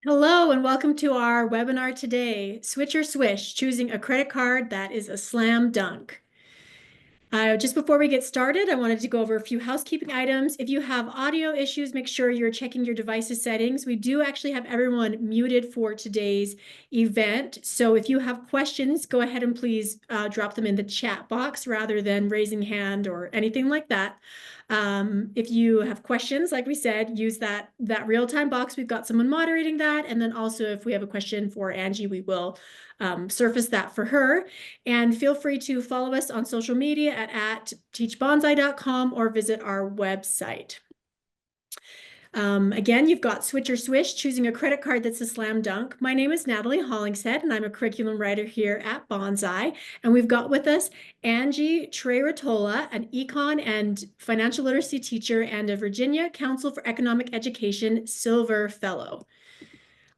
Hello and welcome to our webinar today, Switch or Swish, choosing a credit card that is a slam dunk. Just before we get started, I wanted to go over a few housekeeping items. If you have audio issues, make sure you're checking your device's settings. We do actually have everyone muted for today's event. So if you have questions, go ahead and please drop them in the chat box rather than raising hand or anything like that. If you have questions, like we said, use that real-time box. We've got someone moderating that. And then also if we have a question for Angie, we will surface that for her. And feel free to follow us on social media at teachbanzai.com or visit our website. Again, you've got Switch or Swish, choosing a credit card that's a slam dunk. My name is Natalie Hollingshead, and I'm a curriculum writer here at Banzai. And we've got with us Angie Treretola, an econ and financial literacy teacher and a Virginia Council for Economic Education Silver Fellow.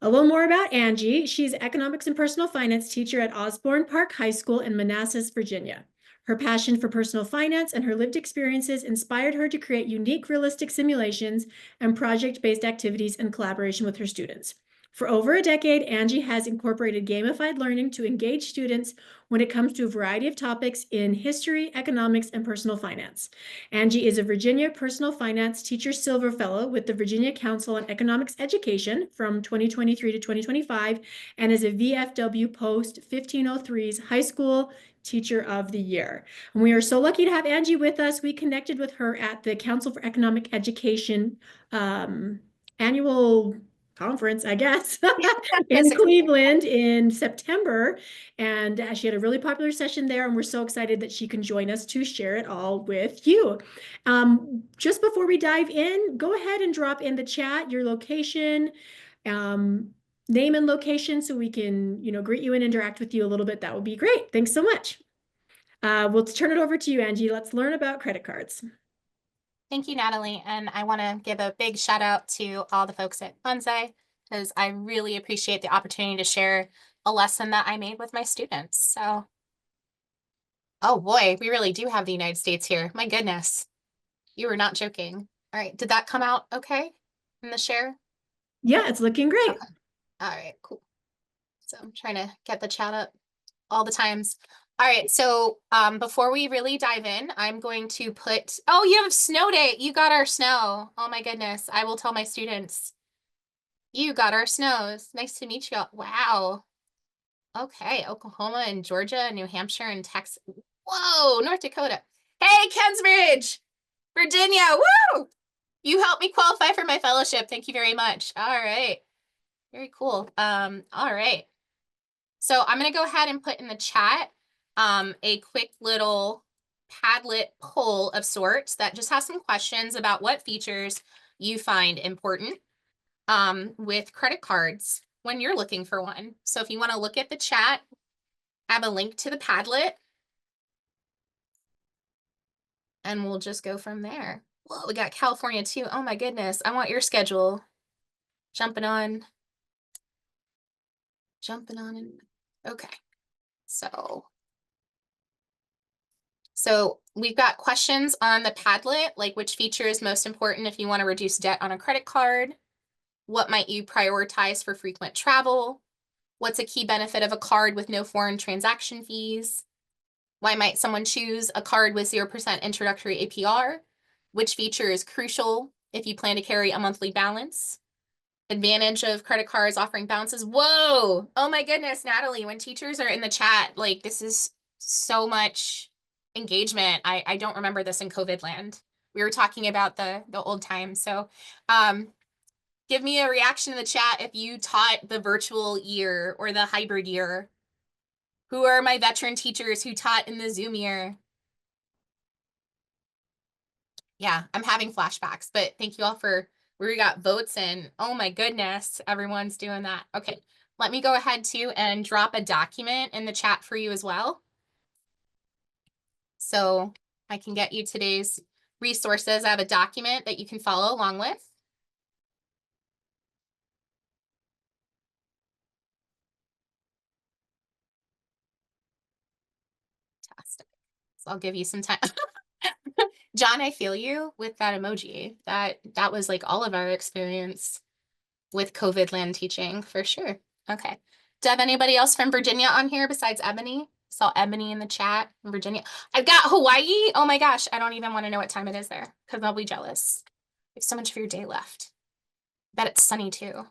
A little more about Angie. She's economics and personal finance teacher at Osborne Park High School in Manassas, Virginia. Her passion for personal finance and her lived experiences inspired her to create unique, realistic simulations and project-based activities in collaboration with her students. For over a decade, Angie has incorporated gamified learning to engage students when it comes to a variety of topics in history, economics, and personal finance. Angie is a Virginia Personal Finance Teacher Silver Fellow with the Virginia Council on Economics Education from 2023 to 2025 and is a VFW Post 1503's High School Teacher of the Year. And we are so lucky to have Angie with us. We connected with her at the Council for Economic Education annual conference, I guess, in Cleveland in September. And she had a really popular session there, and we're so excited that she can join us to share it all with you. Just before we dive in, go ahead and drop in the chat your location, name and location so we can, greet you and interact with you a little bit. That would be great. Thanks so much. We'll turn it over to you, Angie. Let's learn about credit cards. Thank you, Natalie. And I want to give a big shout out to all the folks at Banzai because I really appreciate the opportunity to share a lesson that I made with my students. So, oh boy, we really do have the United States here. My goodness, you were not joking. All right, did that come out okay in the share? Yeah, it's looking great. Okay. All right, cool. So I'm trying to get the chat up all the times. All right, so before we really dive in, I'm going to put, oh, you have snow day. You got our snow. Oh my goodness. I will tell my students. You got our snows. Nice to meet you all. Wow. Okay, Oklahoma and Georgia and New Hampshire and Texas. Whoa, North Dakota. Hey, Kensbridge, Virginia. Woo! You helped me qualify for my fellowship. Thank you very much. All right. Very cool. All right. So I'm going to go ahead and put in the chat a quick little Padlet poll of sorts that just has some questions about what features you find important with credit cards when you're looking for one. So if you want to look at the chat, I have a link to the Padlet. And we'll just go from there. Whoa, we got California too. Oh my goodness. I want your schedule. Jumping on. Okay. So we've got questions on the Padlet, like which feature is most important if you want to reduce debt on a credit card? What might you prioritize for frequent travel? What's a key benefit of a card with no foreign transaction fees? Why might someone choose a card with 0% introductory APR? Which feature is crucial if you plan to carry a monthly balance? Advantage of credit cards offering balances. Whoa! Oh my goodness, Natalie, when teachers are in the chat, like this is so much engagement. I don't remember this in COVID land. We were talking about the old times. So give me a reaction in the chat if you taught the virtual year or the hybrid year. Who are my veteran teachers who taught in the Zoom year? Yeah, I'm having flashbacks, but thank you all for where we got votes in. Oh my goodness, everyone's doing that. Okay, let me go ahead too and drop a document in the chat for you as well. So I can get you today's resources. I have a document that you can follow along with. Fantastic. So I'll give you some time. John, I feel you with that emoji. That was like all of our experience. with COVID land teaching for sure. Okay. Do I have anybody else from Virginia on here besides Ebony? Saw Ebony in the chat in Virginia. I've got Hawaii. Oh my gosh. I don't even want to know what time it is there because I'll be jealous. You have so much of your day left. Bet it's sunny too.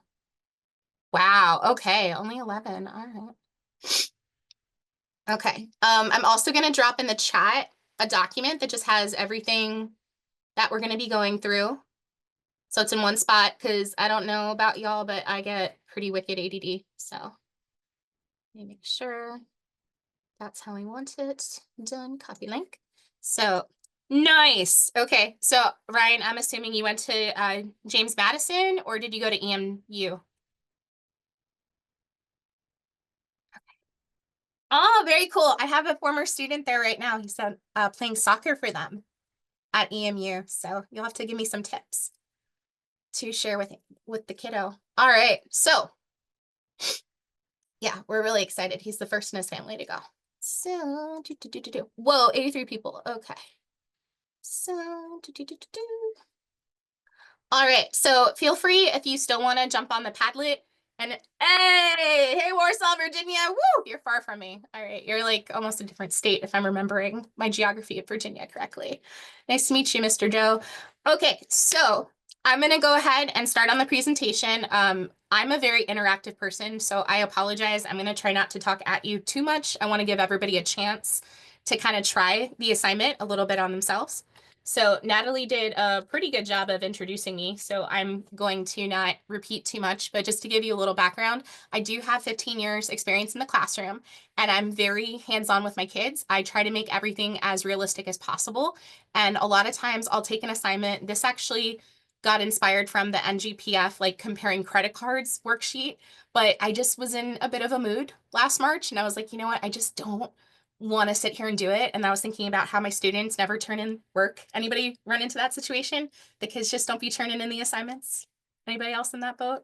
Wow. Okay. Only 11. All right. Okay. I'm also going to drop in the chat a document that just has everything that we're going to be going through. So it's in one spot because I don't know about y'all, but I get pretty wicked ADD. So let me make sure that's how I want it done. Copy link. So nice. Okay. So Ryan, I'm assuming you went to James Madison or did you go to EMU? Oh, very cool. I have a former student there right now. He's playing soccer for them at EMU. So you'll have to give me some tips to share with the kiddo. All right. So yeah, we're really excited. He's the first in his family to go. So whoa, 83 people. Okay. So all right. So feel free if you still want to jump on the Padlet. And hey, Warsaw, Virginia. Woo, you're far from me. All right, you're like almost a different state if I'm remembering my geography of Virginia correctly. Nice to meet you, Mr. Joe. Okay, so I'm gonna go ahead and start on the presentation. I'm a very interactive person, so I apologize. I'm gonna try not to talk at you too much. I want to give everybody a chance to kind of try the assignment a little bit on themselves. So Natalie did a pretty good job of introducing me, so I'm going to not repeat too much, but just to give you a little background, I do have 15 years experience in the classroom, and I'm very hands-on with my kids. I try to make everything as realistic as possible, and a lot of times I'll take an assignment. This actually got inspired from the NGPF, like comparing credit cards worksheet, but I just was in a bit of a mood last March, and I was like, you know what, I just don't want to sit here and do it. And I was thinking about how my students never turn in work. Anybody run into that situation? The kids just don't be turning in the assignments. Anybody else in that boat?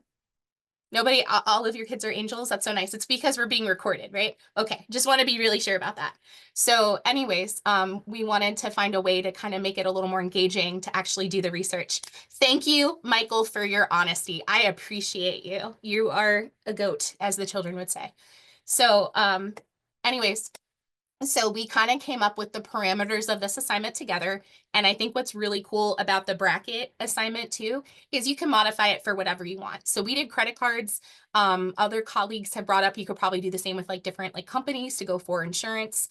Nobody, all of your kids are angels. That's so nice. It's because we're being recorded, right? Okay, just want to be really sure about that. So anyways, we wanted to find a way to kind of make it a little more engaging to actually do the research. Thank you, Michael, for your honesty. I appreciate you. You are a goat, as the children would say. So anyways, so we kind of came up with the parameters of this assignment together. And I think what's really cool about the bracket assignment too, is you can modify it for whatever you want. So we did credit cards. Other colleagues have brought up, you could probably do the same with like different like companies to go for insurance.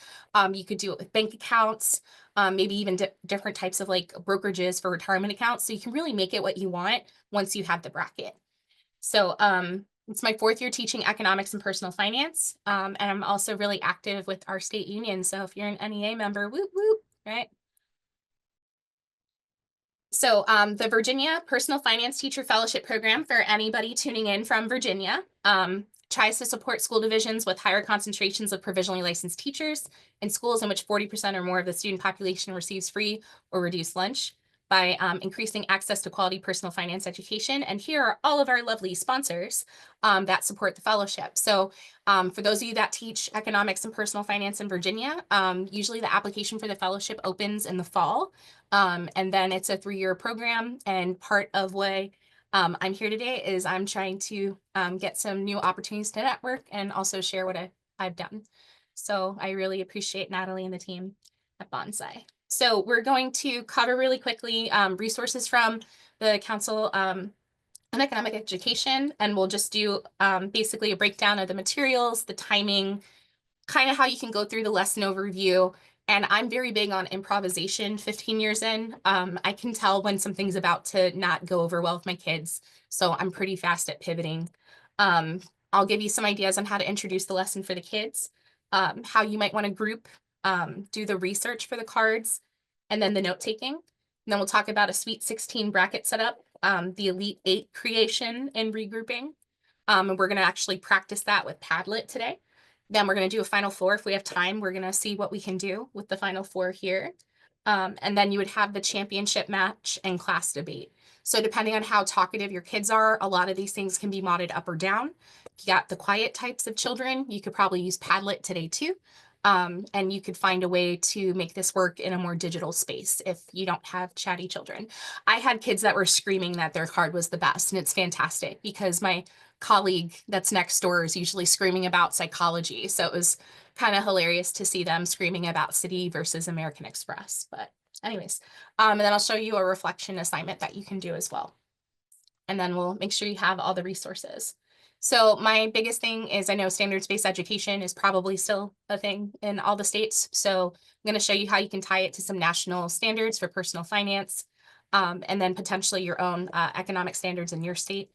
You could do it with bank accounts, maybe even different types of like brokerages for retirement accounts. So you can really make it what you want once you have the bracket. So it's my 4th year teaching economics and personal finance. And I'm also really active with our state union. So if you're an NEA member, whoop, whoop, right? So the Virginia Personal Finance Teacher Fellowship Program, for anybody tuning in from Virginia, tries to support school divisions with higher concentrations of provisionally licensed teachers in schools in which 40% or more of the student population receives free or reduced lunch by increasing access to quality personal finance education. And here are all of our lovely sponsors that support the fellowship. So for those of you that teach economics and personal finance in Virginia, usually the application for the fellowship opens in the fall. And then it's a 3-year program. And part of why I'm here today is I'm trying to get some new opportunities to network and also share what I've done. So I really appreciate Natalie and the team at Banzai. So we're going to cover really quickly resources from the Council on Economic Education, and we'll just do basically a breakdown of the materials, the timing, kind of how you can go through the lesson overview. And I'm very big on improvisation 15 years in. I can tell when something's about to not go over well with my kids. So I'm pretty fast at pivoting. I'll give you some ideas on how to introduce the lesson for the kids, how you might want to group, do the research for the cards, and then the note taking. And then we'll talk about a Sweet 16 bracket setup, the Elite 8 creation and regrouping. And we're going to actually practice that with Padlet today. Then we're going to do a final 4. If we have time, we're going to see what we can do with the final 4 here. And then you would have the championship match and class debate. So depending on how talkative your kids are, a lot of these things can be modded up or down. If you got the quiet types of children, you could probably use Padlet today too. And you could find a way to make this work in a more digital space if you don't have chatty children. I had kids that were screaming that their card was the best, and it's fantastic because my colleague that's next door is usually screaming about psychology. So it was kind of hilarious to see them screaming about Citi versus American Express. But anyways, and then I'll show you a reflection assignment that you can do as well. And then we'll make sure you have all the resources. So my biggest thing is I know standards-based education is probably still a thing in all the states. So I'm going to show you how you can tie it to some national standards for personal finance, and then potentially your own economic standards in your state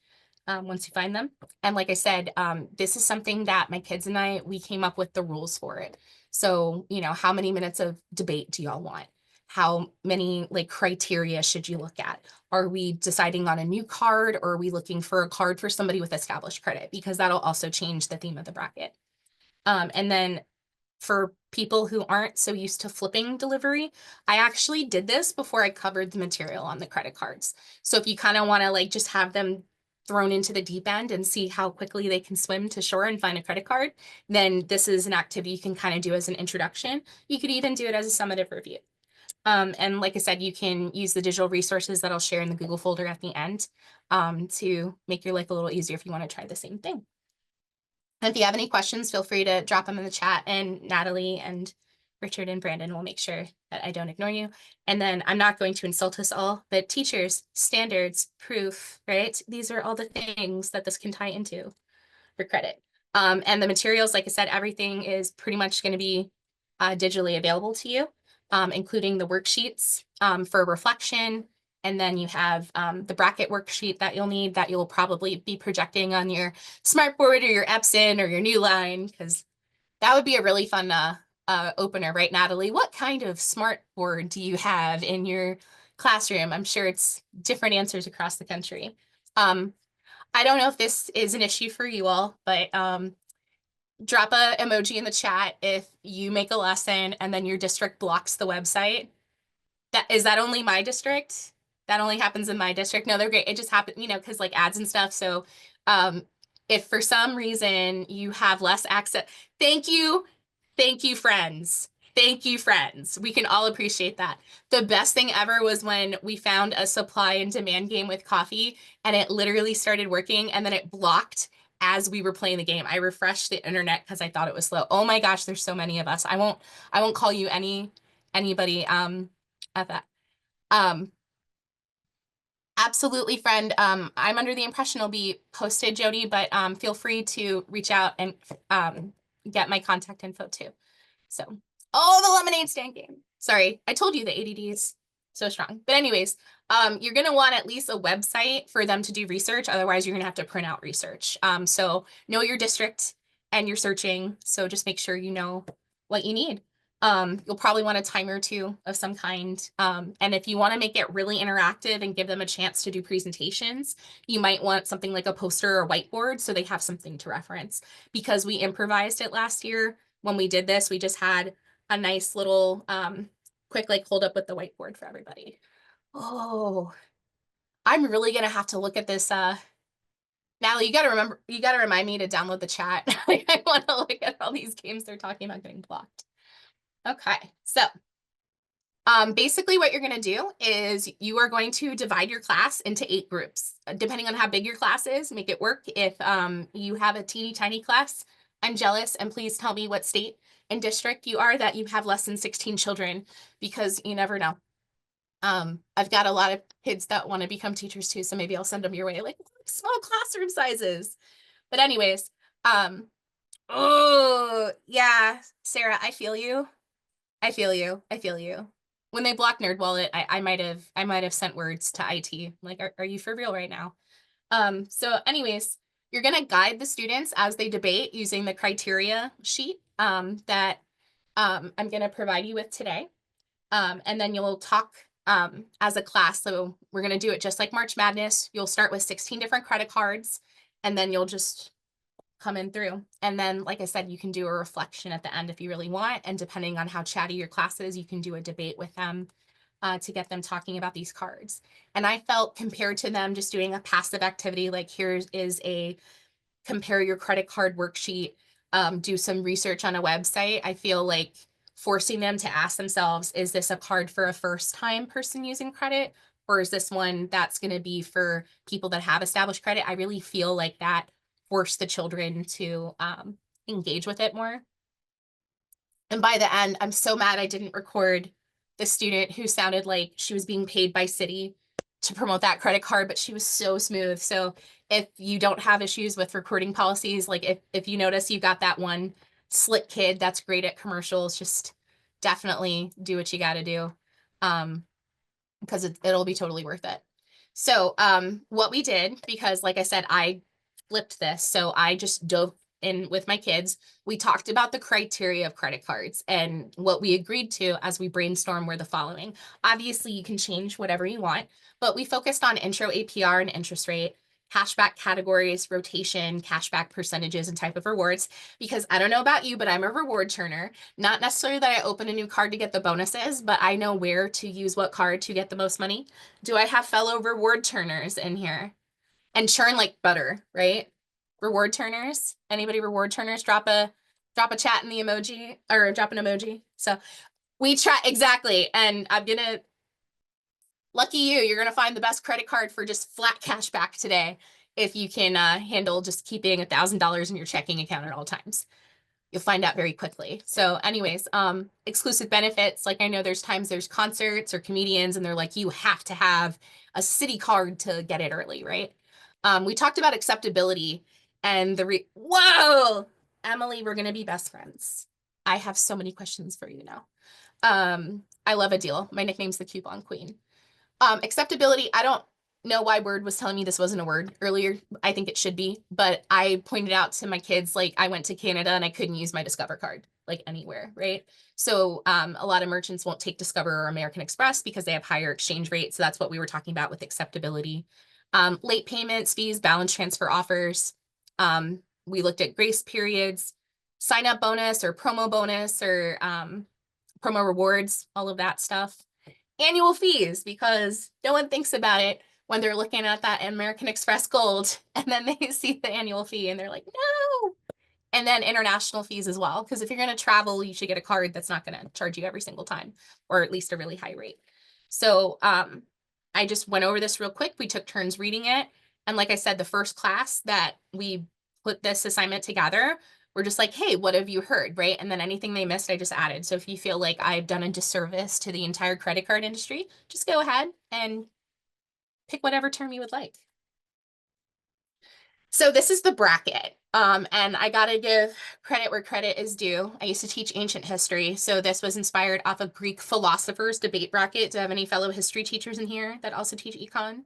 once you find them. And like I said, this is something that my kids and we came up with the rules for it. So, how many minutes of debate do y'all want? How many criteria should you look at? Are we deciding on a new card, or are we looking for a card for somebody with established credit? Because that'll also change the theme of the bracket. And then for people who aren't so used to flipping delivery, I actually did this before I covered the material on the credit cards. So if you kind of want to just have them thrown into the deep end and see how quickly they can swim to shore and find a credit card, then this is an activity you can kind of do as an introduction. You could even do it as a summative review. And like I said, you can use the digital resources that I'll share in the Google folder at the end to make your life a little easier if you want to try the same thing. And if you have any questions, feel free to drop them in the chat, and Natalie and Richard and Brandon will make sure that I don't ignore you. And then I'm not going to insult us all, but teachers, standards, proof, right? These are all the things that this can tie into for credit. And the materials, like I said, everything is pretty much going to be digitally available to you, including the worksheets for reflection. And then you have the bracket worksheet that you'll need that you'll probably be projecting on your smartboard or your Epson or your New Line, because that would be a really fun opener, right, Natalie? What kind of smartboard do you have in your classroom? I'm sure it's different answers across the country. I don't know if this is an issue for you all, but drop a emoji in the chat if you make a lesson and then your district blocks the website. Is that only my district? That only happens in my district? No, they're great. It just happened, because ads and stuff. So if for some reason you have less access, thank you, friends. Thank you, friends. We can all appreciate that. The best thing ever was when we found a supply and demand game with coffee, and it literally started working, and then it blocked as we were playing the game. I refreshed the internet because I thought it was slow. Oh my gosh, there's so many of us. I won't call you anybody at that. Absolutely, friend. I'm under the impression it'll be posted, Jody, but feel free to reach out and get my contact info too. So, oh, the lemonade stand game. Sorry, I told you the ADD is so strong. But anyways, you're gonna want at least a website for them to do research. Otherwise, you're gonna have to print out research. So know your district and you're searching. So just make sure you know what you need. You'll probably want a timer too of some kind. And if you want to make it really interactive and give them a chance to do presentations, you might want something like a poster or whiteboard so they have something to reference. Because we improvised it last year, when we did this, we just had a nice little quick hold up with the whiteboard for everybody. Oh, I'm really gonna have to look at this. Natalie, you gotta remind me to download the chat. I want to look at all these games they're talking about getting blocked. Okay, so basically what you're going to do is you are going to divide your class into 8 groups. Depending on how big your class is, make it work. If you have a teeny tiny class, I'm jealous, and please tell me what state and district you are that you have less than 16 children, because you never know. I've got a lot of kids that want to become teachers too, so maybe I'll send them your way, small classroom sizes. But anyways, oh yeah, Sarah, I feel you. I feel you. I feel you. When they blocked NerdWallet, I might have sent words to IT like, are you for real right now? So anyways, you're gonna guide the students as they debate using the criteria sheet that I'm gonna provide you with today. And then you'll talk as a class. So we're gonna do it just like March Madness. You'll start with 16 different credit cards, and then you'll just coming through. And then, like I said, you can do a reflection at the end if you really want. And depending on how chatty your class is, you can do a debate with them to get them talking about these cards. And I felt, compared to them just doing a passive activity, like here is a compare your credit card worksheet, do some research on a website. I feel like forcing them to ask themselves, is this a card for a first-time person using credit? Or is this one that's going to be for people that have established credit? I really feel like that forced the children to engage with it more. And by the end, I'm so mad I didn't record the student who sounded like she was being paid by Citi to promote that credit card, but she was so smooth. So if you don't have issues with recording policies, like if you notice you got that one slick kid that's great at commercials, just definitely do what you got to do. Because it'll be totally worth it. So what we did, because like I said, I flipped this. So I just dove in with my kids. We talked about the criteria of credit cards, and what we agreed to as we brainstormed were the following. Obviously, you can change whatever you want, but we focused on intro APR and interest rate, cashback categories, rotation, cashback percentages, and type of rewards. Because I don't know about you, but I'm a reward churner. Not necessarily that I open a new card to get the bonuses, but I know where to use what card to get the most money. Do I have fellow reward turners in here? And churn like butter, right? Reward turners. Anybody reward turners? Drop a chat in the emoji or drop an emoji. So we try exactly. And I'm gonna lucky you, you're gonna find the best credit card for just flat cash back today if you can handle just keeping $1,000 in your checking account at all times. You'll find out very quickly. So anyways, exclusive benefits, like I know there's times there's concerts or comedians and they're like, you have to have a Citi card to get it early, right? We talked about acceptability and whoa, Emily, we're gonna be best friends. I have so many questions for you now. I love a deal. My nickname's the coupon queen. Acceptability, I don't know why Word was telling me this wasn't a word earlier. I think it should be, but I pointed out to my kids, like I went to Canada and I couldn't use my Discover card, like anywhere, right? So a lot of merchants won't take Discover or American Express because they have higher exchange rates. So that's what we were talking about with acceptability. Late payments, fees, balance transfer offers. We looked at grace periods, sign up bonus or promo bonus or promo rewards, all of that stuff. Annual fees, because no one thinks about it when they're looking at that American Express Gold and then they see the annual fee and they're like, no. And then international fees as well, because if you're going to travel, you should get a card that's not going to charge you every single time, or at least a really high rate. So I just went over this real quick. We took turns reading it. And like I said, the first class that we put this assignment together, we're just like, hey, what have you heard, right? And then anything they missed, I just added. So if you feel like I've done a disservice to the entire credit card industry, just go ahead and pick whatever term you would like. So this is the bracket. And I gotta give credit where credit is due. I used to teach ancient history, so this was inspired off of Greek philosophers debate bracket. Do I have any fellow history teachers in here that also teach econ?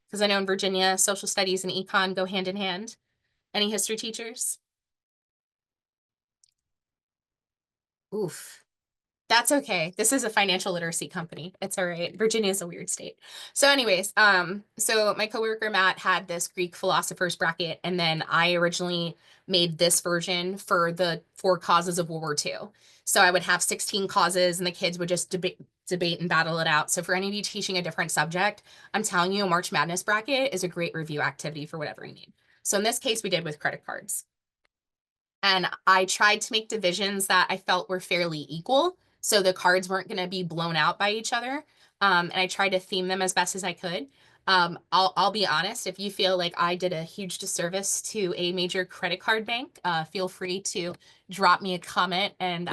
Because I know in Virginia, social studies and econ go hand in hand. Any history teachers? Oof. That's okay. This is a financial literacy company. It's all right. Virginia is a weird state. So anyways, so my coworker Matt had this Greek philosophers bracket, and then I originally made this version for the 4 causes of World War II. So I would have 16 causes and the kids would just debate and battle it out. So for any of you teaching a different subject, I'm telling you, a March Madness bracket is a great review activity for whatever you need. So in this case, we did with credit cards. And I tried to make divisions that I felt were fairly equal. So the cards weren't going to be blown out by each other. And I tried to theme them as best as I could. I'll be honest, if you feel like I did a huge disservice to a major credit card bank, feel free to drop me a comment and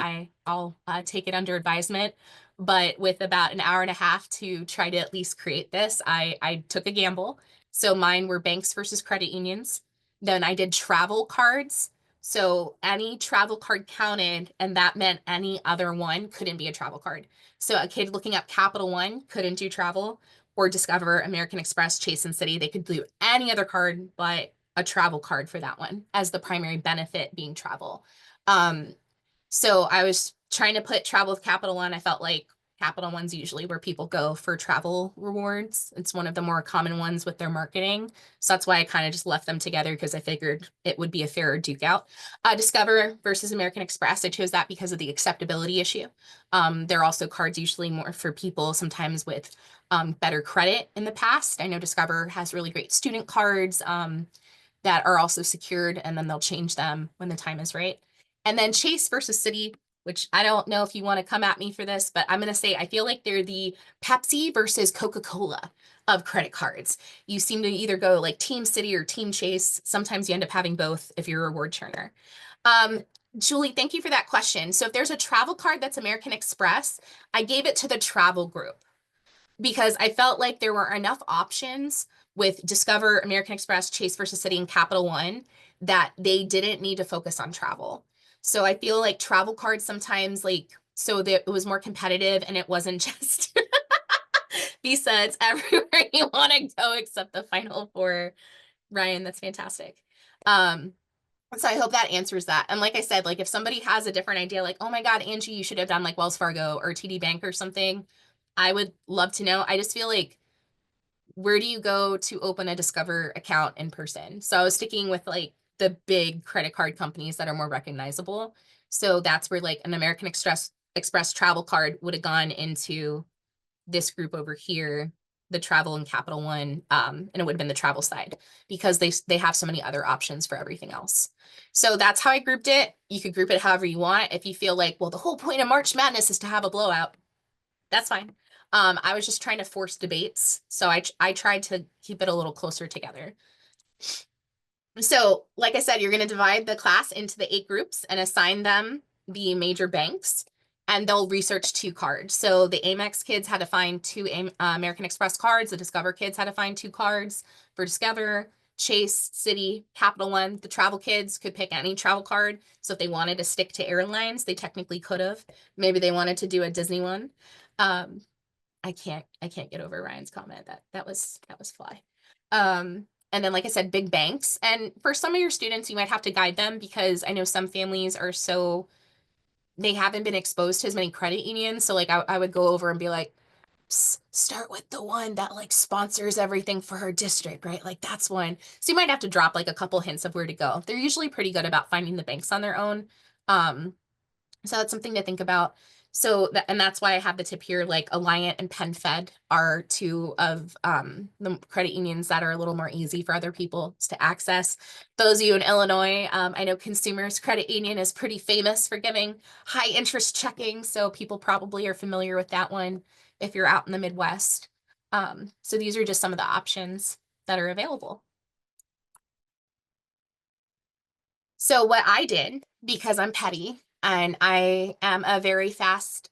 I'll take it under advisement. But with about an hour and a half to try to at least create this, I took a gamble. So mine were banks versus credit unions. Then I did travel cards. So any travel card counted, and that meant any other one couldn't be a travel card. So a kid looking up Capital One couldn't do travel, or Discover, American Express, Chase and Citi. They could do any other card but a travel card for that one, as the primary benefit being travel. So I was trying to put travel with Capital One. I felt like Capital One's usually where people go for travel rewards. It's one of the more common ones with their marketing. So that's why I kind of just left them together, because I figured it would be a fairer duke out. Discover versus American Express, I chose that because of the acceptability issue. There are also cards usually more for people sometimes with better credit in the past. I know Discover has really great student cards that are also secured, and then they'll change them when the time is right. And then Chase versus City, which I don't know if you want to come at me for this, but I'm going to say I feel like they're the Pepsi versus Coca-Cola of credit cards. You seem to either go like Team City or Team Chase. Sometimes you end up having both if you're a reward churner. Julie, thank you for that question. So if there's a travel card that's American Express, I gave it to the travel group because I felt like there were enough options with Discover, American Express, Chase versus City, and Capital One that they didn't need to focus on travel. So I feel like travel cards sometimes like so that it was more competitive and it wasn't just Visa, it's everywhere you want to go except the Final Four. Ryan, that's fantastic. So I hope that answers that. And like I said, like if somebody has a different idea, like, oh my God, Angie, you should have done like Wells Fargo or TD Bank or something, I would love to know. I just feel like where do you go to open a Discover account in person? So I was sticking with like the big credit card companies that are more recognizable. So that's where like an American Express travel card would have gone into this group over here, the travel and Capital One, and it would have been the travel side because they have so many other options for everything else. So that's how I grouped it. You could group it however you want. If you feel like, well, the whole point of March Madness is to have a blowout, that's fine. I was just trying to force debates, so I tried to keep it a little closer together. So, like I said, you're going to divide the class into the 8 groups and assign them the major banks, and they'll research 2 cards. So the Amex kids had to find 2 American Express cards. The Discover kids had to find 2 cards for Discover. Chase, City, Capital One. The travel kids could pick any travel card. So if they wanted to stick to airlines, they technically could have. Maybe they wanted to do a Disney one. I can't get over Ryan's comment. That was fly. And then, like I said, big banks. And for some of your students, you might have to guide them because I know some families are so, they haven't been exposed to as many credit unions. So like I would go over and be like, start with the one that like sponsors everything for her district, right? Like that's one. So you might have to drop like a couple hints of where to go. They're usually pretty good about finding the banks on their own. So that's something to think about. So that, and that's why I have the tip here, like Alliant and PenFed are 2 of the credit unions that are a little more easy for other people to access. Those of you in Illinois, I know Consumers Credit Union is pretty famous for giving high interest checking. So people probably are familiar with that one if you're out in the Midwest. So these are just some of the options that are available. So what I did, because I'm petty and I am a very fast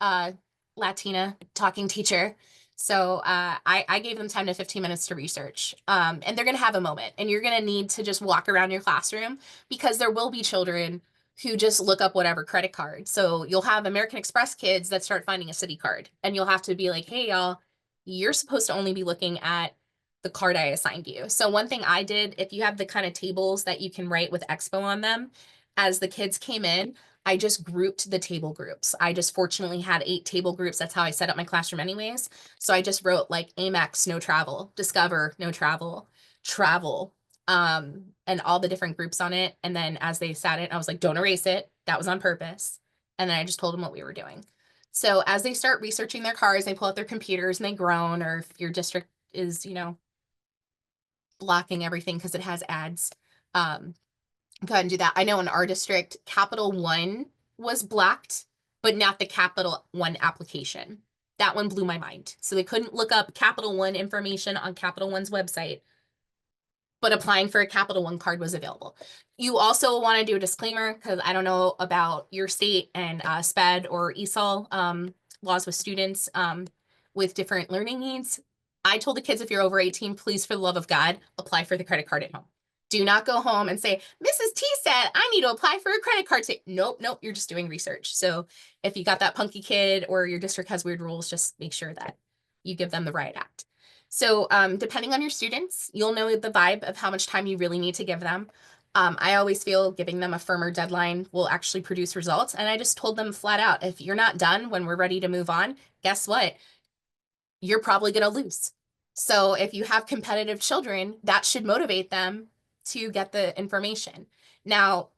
Latina talking teacher, so I gave them 10 to 15 minutes to research. And they're going to have a moment, and you're going to need to just walk around your classroom because there will be children who just look up whatever credit card. So you'll have American Express kids that start finding a City card, and you'll have to be like, hey, y'all, you're supposed to only be looking at the card I assigned you. So one thing I did, if you have the kind of tables that you can write with Expo on them, as the kids came in, I just grouped the table groups. I just fortunately had 8 table groups. That's how I set up my classroom anyways. So I just wrote like Amex, no travel, Discover, no travel, travel, and all the different groups on it. And then as they sat in, I was like, don't erase it. That was on purpose. And then I just told them what we were doing. So as they start researching their cards, they pull out their computers and they groan, or if your district is, blocking everything because it has ads. Go ahead and do that. I know in our district, Capital One was blocked, but not the Capital One application. That one blew my mind. So they couldn't look up Capital One information on Capital One's website, but applying for a Capital One card was available. You also want to do a disclaimer because I don't know about your state and SPED or ESOL laws with students with different learning needs. I told the kids, if you're over 18, please, for the love of God, apply for the credit card at home. Do not go home and say, Mrs. T said I need to apply for a credit card. Nope, you're just doing research. So if you got that punky kid or your district has weird rules, just make sure that you give them the right act. So depending on your students, you'll know the vibe of how much time you really need to give them. I always feel giving them a firmer deadline will actually produce results. And I just told them flat out, if you're not done when we're ready to move on, guess what? You're probably going to lose. So if you have competitive children, that should motivate them to get the information. Now,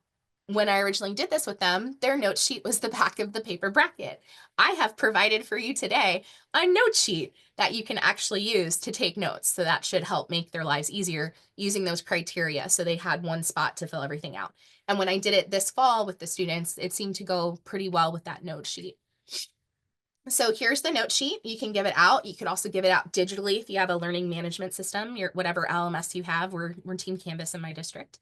when I originally did this with them, their note sheet was the back of the paper bracket. I have provided for you today a note sheet that you can actually use to take notes. So that should help make their lives easier using those criteria. So they had one spot to fill everything out. And when I did it this fall with the students, it seemed to go pretty well with that note sheet. So here's the note sheet. You can give it out. You could also give it out digitally if you have a learning management system, your whatever LMS you have. We're Team Canvas in my district.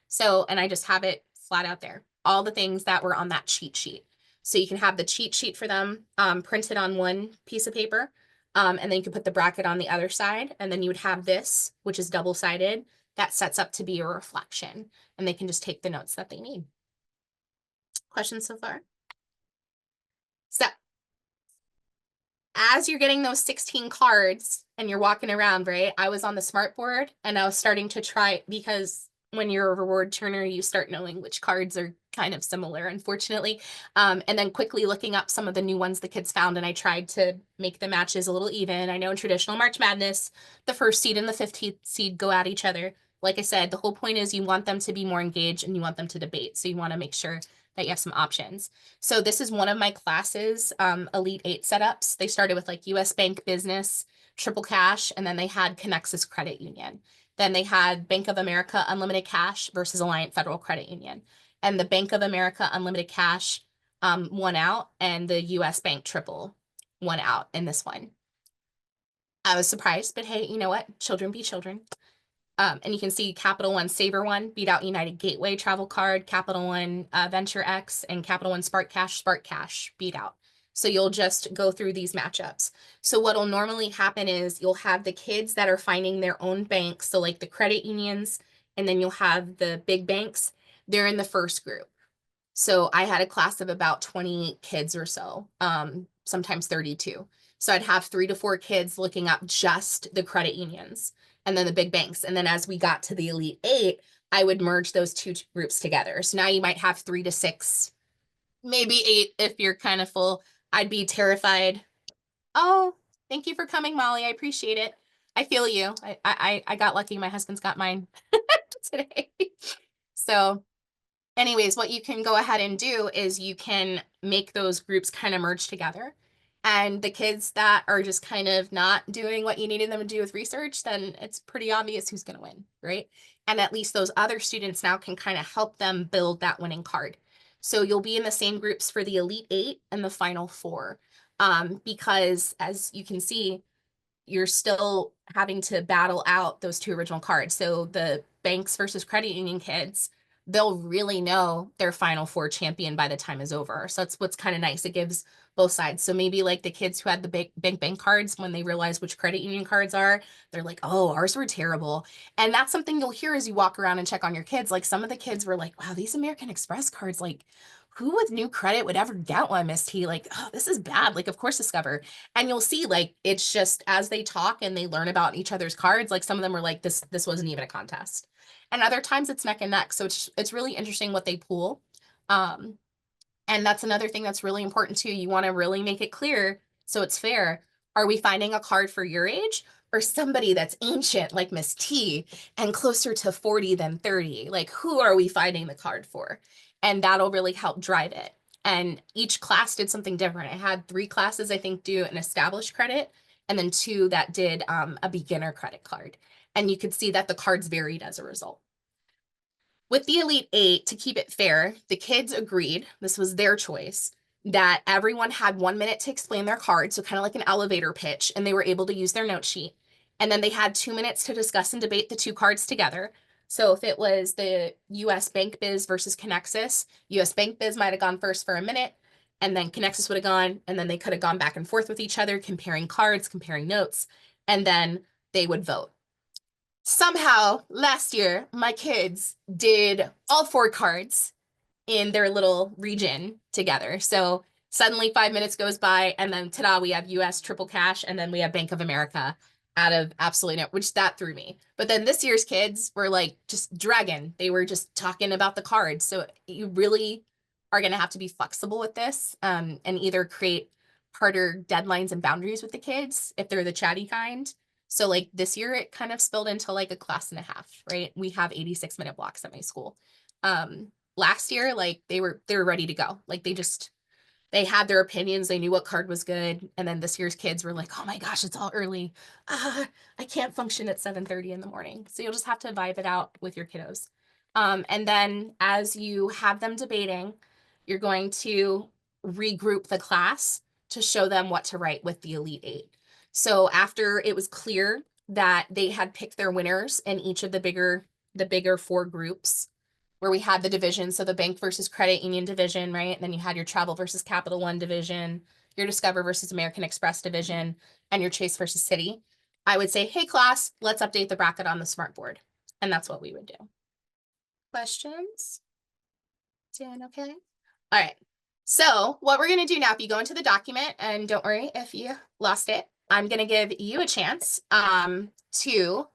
So, and I just have it flat out there, all the things that were on that cheat sheet. So you can have the cheat sheet for them printed on one piece of paper, and then you can put the bracket on the other side, and then you would have this, which is double-sided, that sets up to be a reflection, and they can just take the notes that they need. Questions so far? So as you're getting those 16 cards and you're walking around, right? I was on the smart board and I was starting to try, because when you're a reward turner, you start knowing which cards are kind of similar, unfortunately. And then quickly looking up some of the new ones the kids found, and I tried to make the matches a little even. I know in traditional March Madness, the first seed and the 15th seed go at each other. Like I said, the whole point is you want them to be more engaged and you want them to debate. So you want to make sure that you have some options. So this is one of my classes, Elite 8 setups. They started with like US Bank Business, Triple Cash, and then they had Connexus Credit Union. Then they had Bank of America Unlimited Cash versus Alliant Federal Credit Union. And the Bank of America Unlimited Cash won out, and the US Bank Triple won out in this one. I was surprised, but hey, you know what? Children be children. And you can see Capital One Saver One beat out United Gateway Travel Card, Capital One Venture X, and Capital One Spark Cash beat out. So you'll just go through these matchups. So what'll normally happen is you'll have the kids that are finding their own banks, so like the credit unions, and then you'll have the big banks. They're in the first group. So I had a class of about 20 kids or so, sometimes 32. So I'd have 3 to 4 kids looking up just the credit unions and then the big banks. And then as we got to the Elite 8, I would merge those two groups together. So now you might have 3 to 6, maybe 8 if you're kind of full. I'd be terrified. Oh, thank you for coming, Molly. I appreciate it. I feel you. I got lucky. My husband's got mine today. So anyways, what you can go ahead and do is you can make those groups kind of merge together. And the kids that are just kind of not doing what you needed them to do with research, then it's pretty obvious who's going to win, right? And at least those other students now can kind of help them build that winning card. So you'll be in the same groups for the Elite 8 and the Final 4. Because as you can see, you're still having to battle out those two original cards. So the banks versus credit union kids, they'll really know their Final 4 champion by the time is over. So that's what's kind of nice. It gives both sides. So maybe like the kids who had the bank cards, when they realize which credit union cards are, they're like, oh, ours were terrible. And that's something you'll hear as you walk around and check on your kids. Like some of the kids were like, wow, these American Express cards, like who with new credit would ever get one, Miss T? Like, oh, this is bad. Like, of course, Discover. And you'll see, like, it's just as they talk and they learn about each other's cards, like some of them are like, this wasn't even a contest. And other times it's neck and neck. So it's really interesting what they pull. And that's another thing that's really important too. You want to really make it clear so it's fair. Are we finding a card for your age or somebody that's ancient like Miss T and closer to 40 than 30? Like, who are we finding the card for? And that'll really help drive it. And each class did something different. I had 3 classes, I think, do an established credit, and then 2 that did a beginner credit card. And you could see that the cards varied as a result. With the Elite 8, to keep it fair, the kids agreed, this was their choice, that everyone had 1 minute to explain their card, so kind of like an elevator pitch, and they were able to use their note sheet. And then they had 2 minutes to discuss and debate the 2 cards together. So if it was the US Bank Biz versus Connexus, US Bank Biz might have gone first for a minute, and then Connexus would have gone, and then they could have gone back and forth with each other, comparing cards, comparing notes, and then they would vote. Somehow last year, my kids did all 4 cards in their little region together. So suddenly 5 minutes goes by, and then ta-da, we have US Triple Cash, and then we have Bank of America out of absolutely no, which that threw me. But then this year's kids were like just dragging. They were just talking about the cards. So you really are going to have to be flexible with this, and either create harder deadlines and boundaries with the kids if they're the chatty kind. So like this year, it kind of spilled into like a class and a half, right? We have 86-minute blocks at my school. last year, like they were ready to go. Like they had their opinions, they knew what card was good. And then this year's kids were like, oh my gosh, it's all early. I can't function at 7:30 in the morning. So you'll just have to vibe it out with your kiddos. And then as you have them debating, you're going to regroup the class to show them what to write with the Elite Eight. So after it was clear that they had picked their winners in each of the bigger four groups, where we had the division, so the bank versus credit union division, right? And then you had your travel versus Capital One division, your Discover versus American Express division, and your Chase versus Citi. I would say, hey class, let's update the bracket on the smartboard. And that's what we would do. Questions? Doing okay? All right. So what we're going to do now, if you go into the document, and don't worry if you lost it, I'm going to give you a chance to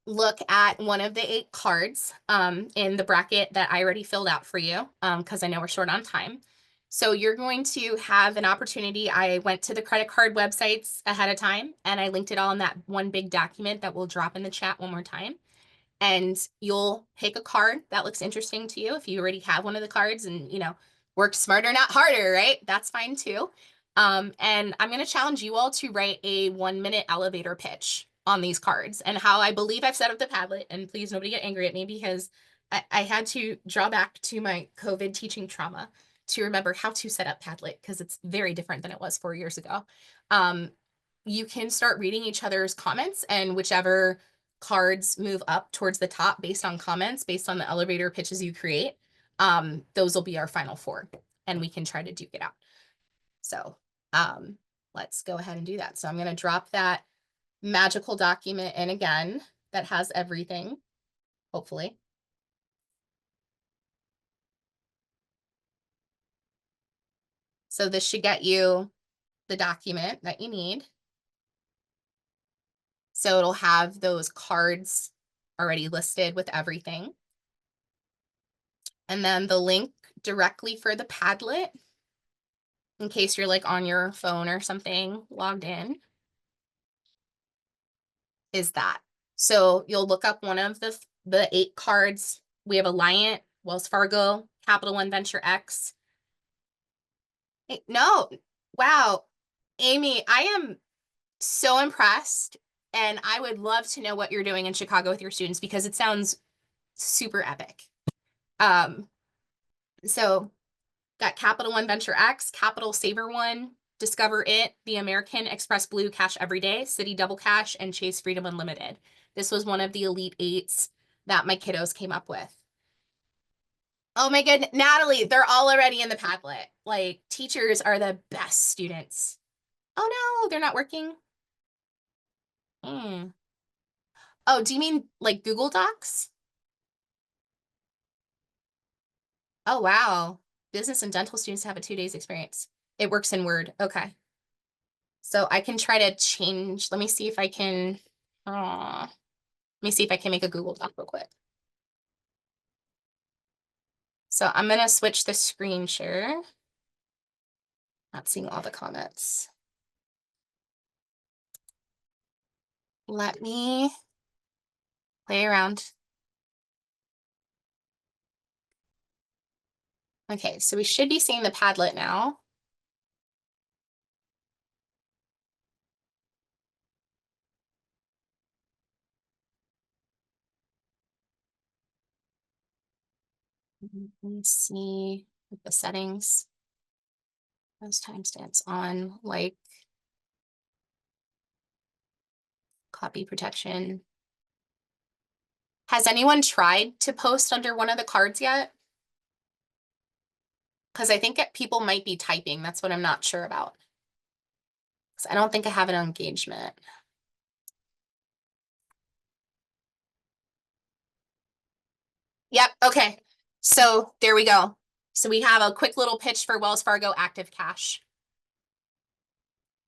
look at one of the 8 cards in the bracket that I already filled out for you because I know we're short on time. So you're going to have an opportunity. I went to the credit card websites ahead of time and I linked it all in that one big document that we'll drop in the chat one more time. And you'll pick a card that looks interesting to you if you already have one of the cards and, you know, work smarter, not harder, right? That's fine too. And I'm going to challenge you all to write a 1-minute elevator pitch on these cards and how I believe I've set up the Padlet. And please nobody get angry at me because I had to draw back to my COVID teaching trauma to remember how to set up Padlet because it's very different than it was 4 years ago. You can start reading each other's comments and whichever cards move up towards the top based on comments, based on the elevator pitches you create, those will be our final 4 and we can try to duke it out. So let's go ahead and do that. So I'm going to drop that magical document in again that has everything, hopefully. So this should get you the document that you need. So it'll have those cards already listed with everything. And then the link directly for the Padlet, in case you're like on your phone or something logged in, is that. So you'll look up one of the 8 cards. We have Alliant, Wells Fargo, Capital One Venture X. Hey, no, wow, Amy, I am so impressed. And I would love to know what you're doing in Chicago with your students because it sounds super epic. So got Capital One Venture X, Capital Saver One, Discover It, the American Express Blue Cash Every Day, Citi Double Cash, and Chase Freedom Unlimited. This was one of the Elite 8s that my kiddos came up with. Oh my goodness, Natalie, they're all already in the Padlet. Like, teachers are the best students. Oh no, they're not working. Oh, do you mean like Google Docs? Oh, wow. Business and dental students have a 2 days experience. It works in Word. Okay. So I can try to change. Let me see if I can. Let me see if I can make a Google Doc real quick. So I'm going to switch the screen share. Not seeing all the comments. Let me play around. Okay, so we should be seeing the Padlet now. Let me see the settings. Those timestamps on, like copy protection. Has anyone tried to post under one of the cards yet? Because I think people might be typing. That's what I'm not sure about. Because I don't think I have an engagement. Yep. Okay. So there we go. So we have a quick little pitch for Wells Fargo Active Cash.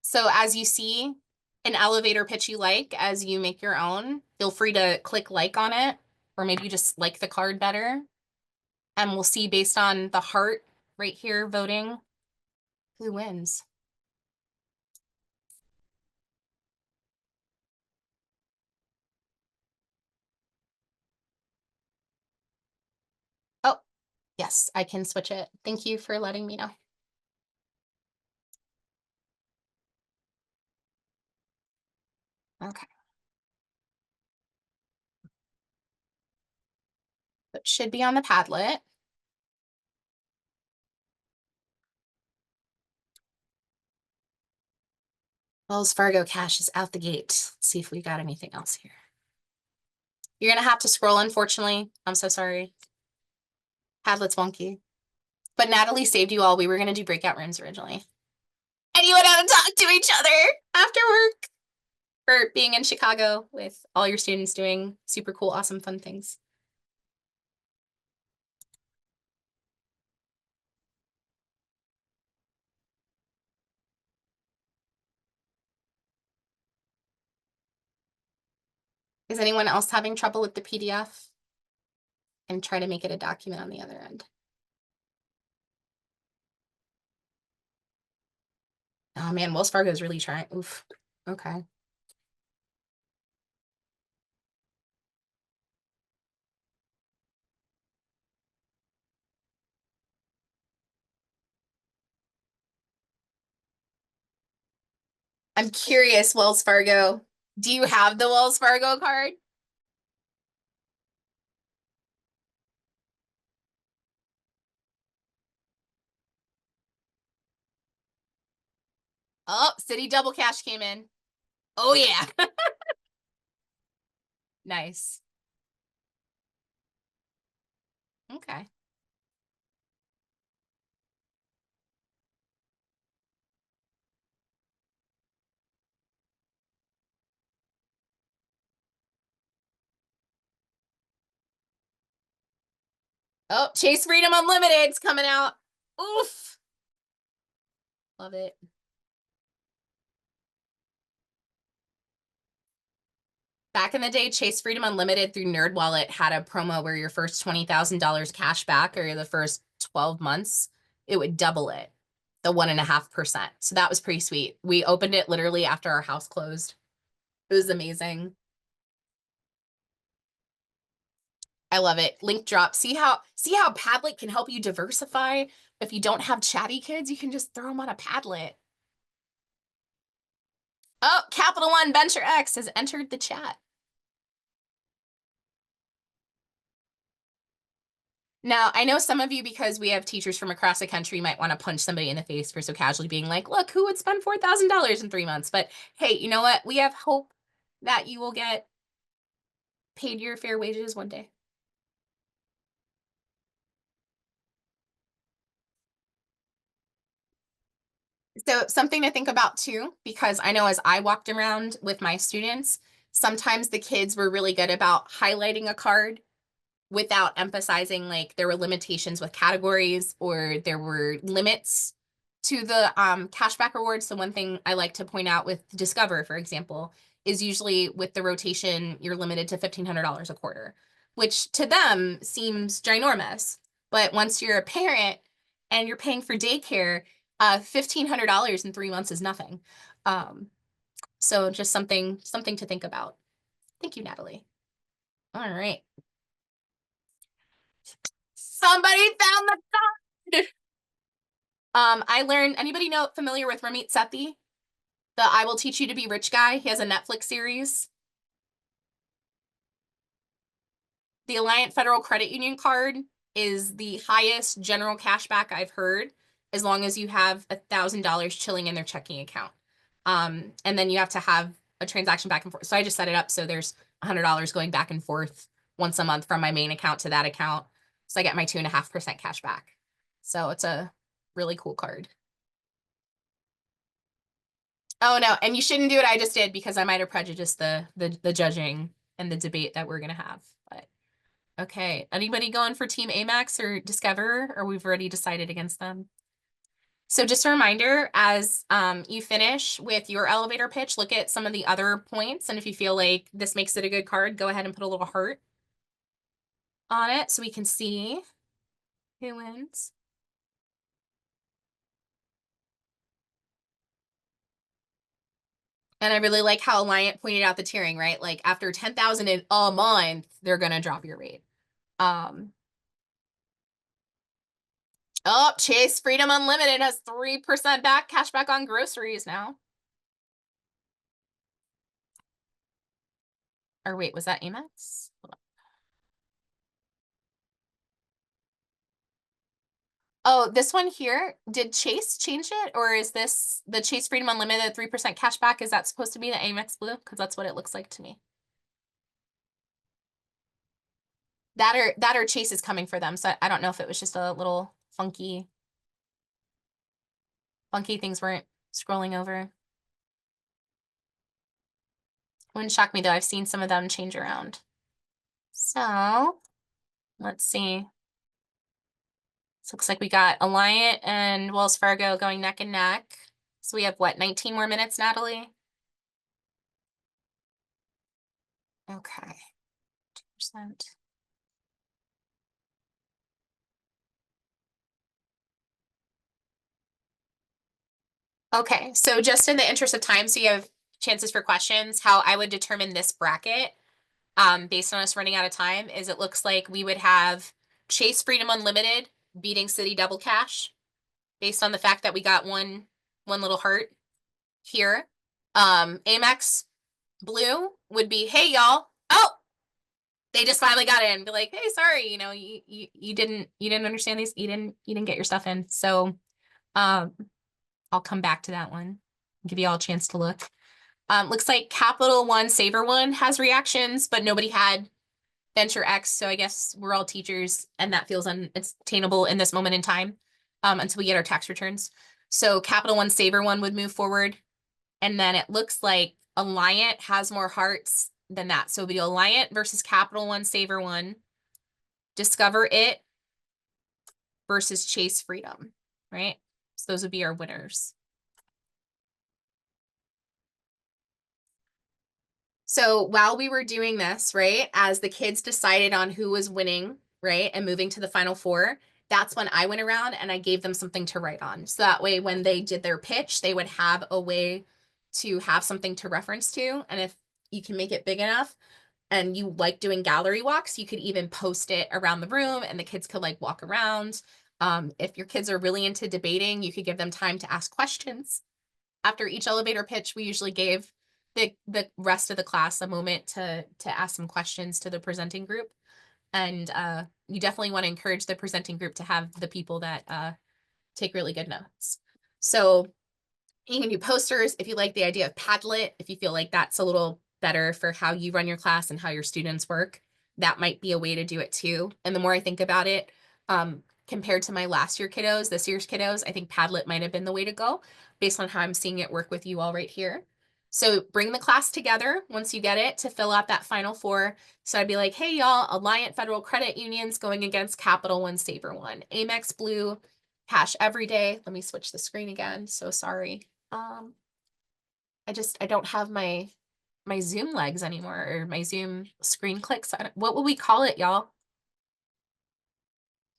So as you see an elevator pitch you like, as you make your own, feel free to click like on it, or maybe you just like the card better. And we'll see based on the heart right here voting who wins. Oh, Yes, I can switch it. Thank you for letting me know. Okay. It should be on the Padlet. Wells Fargo cash is out the gate. Let's see if we got anything else here. You're gonna have to scroll, unfortunately. I'm so sorry. Padlet's wonky. But Natalie saved you all. We were gonna do breakout rooms originally. And you went out and talked to each other after work. For being in Chicago with all your students doing super cool, awesome, fun things. Is anyone else having trouble with the PDF? And try to make it a document on the other end. Oh man, Wells Fargo is really trying. Oof. Okay. I'm curious, Wells Fargo. Do you have the Wells Fargo card? Oh, City Double Cash came in. Oh yeah. Nice. Okay. Oh, Chase Freedom Unlimited's coming out. Oof. Love it. Back in the day, Chase Freedom Unlimited through NerdWallet had a promo where your first $20,000 cash back or the first 12 months, it would double it, the 1.5%. So that was pretty sweet. We opened it literally after our house closed. It was amazing. I love it. Link drop. See how Padlet can help you diversify? If you don't have chatty kids, you can just throw them on a Padlet. Oh, Capital One Venture X has entered the chat. Now, I know some of you, because we have teachers from across the country, might want to punch somebody in the face for so casually being like, look, who would spend $4,000 in 3 months? But hey, you know what? We have hope that you will get paid your fair wages one day. So something to think about too, because I know as I walked around with my students, sometimes the kids were really good about highlighting a card without emphasizing like there were limitations with categories or there were limits to the cashback rewards. So one thing I like to point out with Discover, for example, is usually with the rotation, you're limited to $1,500 a quarter, which to them seems ginormous. But once you're a parent and you're paying for daycare, $1,500 in 3 months is nothing. So just something to think about. Thank you, Natalie. All right. Somebody found the card. I learned, anybody know familiar with Ramit Sethi? The I Will Teach You to Be Rich guy. He has a Netflix series. The Alliant Federal Credit Union card is the highest general cashback I've heard, as long as you have $1,000 chilling in their checking account. And then you have to have a transaction back and forth. So I just set it up so there's $100 going back and forth once a month from my main account to that account. So I get my 2.5% cash back. So it's a really cool card. Oh no, and you shouldn't do what I just did because I might have prejudiced the judging and the debate that we're gonna have. But okay, anybody going for Team Amex or Discover, or we've already decided against them? So just a reminder, as you finish with your elevator pitch, look at some of the other points, and if you feel like this makes it a good card, go ahead and put a little heart on it so we can see who wins. And I really like how Alliant pointed out the tiering, right? Like after 10,000 in a month, they're gonna drop your rate. Oh, Chase Freedom Unlimited has 3% back cash back on groceries now. Or wait, was that Amex? Hold on. Oh, this one here, did Chase change it? Or is this the Chase Freedom Unlimited 3% cash back? Is that supposed to be the Amex Blue? Because that's what it looks like to me. That or Chase is coming for them. So I don't know if it was just a little funky things weren't scrolling over. Wouldn't shock me though. I've seen some of them change around. So let's see. So looks like we got Alliant and Wells Fargo going neck and neck. So we have what, 19 more minutes, Natalie? Okay. 2%. Okay, so just in the interest of time, so you have chances for questions, how I would determine this bracket, based on us running out of time, is it looks like we would have Chase Freedom Unlimited beating City Double Cash, based on the fact that we got one little heart here. Amex Blue would be, hey y'all, oh, they just finally got in. Be like, hey, sorry, you know, you didn't understand these, you didn't get your stuff in. So, I'll come back to that one. Give you all a chance to look. Looks like Capital One, Saver One has reactions, but nobody had Venture X. So I guess we're all teachers, and that feels unattainable in this moment in time, until we get our tax returns. So Capital One, Saver One would move forward, and then it looks like Alliant has more hearts than that. So it'll be Alliant versus Capital One, Saver One. Discover It versus Chase Freedom, right? So those would be our winners. So while we were doing this, right, as the kids decided on who was winning, right, and moving to the final four, that's when I went around and I gave them something to write on. So that way, when they did their pitch, they would have a way to have something to reference to. And if you can make it big enough and you like doing gallery walks, you could even post it around the room and the kids could like walk around. If your kids are really into debating, you could give them time to ask questions. After each elevator pitch, we usually gave the rest of the class a moment to ask some questions to the presenting group. And you definitely want to encourage the presenting group to have the people that take really good notes. So you can do posters if you like the idea of Padlet, if you feel like that's a little better for how you run your class and how your students work. That might be a way to do it too. And the more I think about it, compared to my last year kiddos, this year's kiddos, I think Padlet might have been the way to go based on how I'm seeing it work with you all right here. So bring the class together once you get it to fill out that final four. So I'd be like, hey y'all, Alliant Federal Credit Unions going against Capital One, Saver One, Amex Blue, Cash Every Day. Let me switch the screen again. So sorry. I don't have my Zoom legs anymore, or my Zoom screen clicks. What will we call it, y'all?